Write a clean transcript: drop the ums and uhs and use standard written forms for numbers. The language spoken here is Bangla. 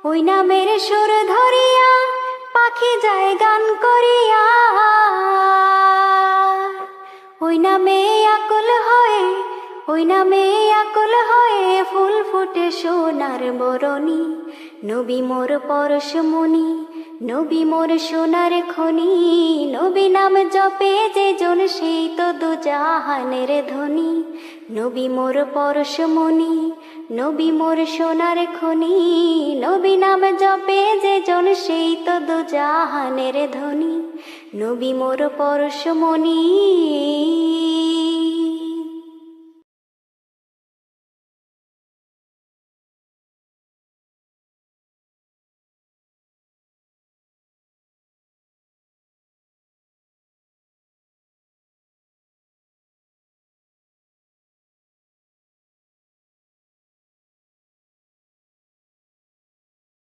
ওই নামের সুর ধরিয়া পাখি যায় গান করিয়া, ওই নামে আকুল হয়ে, ওই নামে আকুল হয়ে ফুল ফুটে সোনার বরণী। নবী মোর পরশমণি, নবী মোর সোনার খনি, নবী নাম জপে যে জন সেই তো দুজাহানের ধনী। নবী মোর পরশমণি, নবী মোর সোনার খনি, নবী নাম জপে যে জন সেই তো দুজাহানের ধনী। নবী মোর পরশমণি।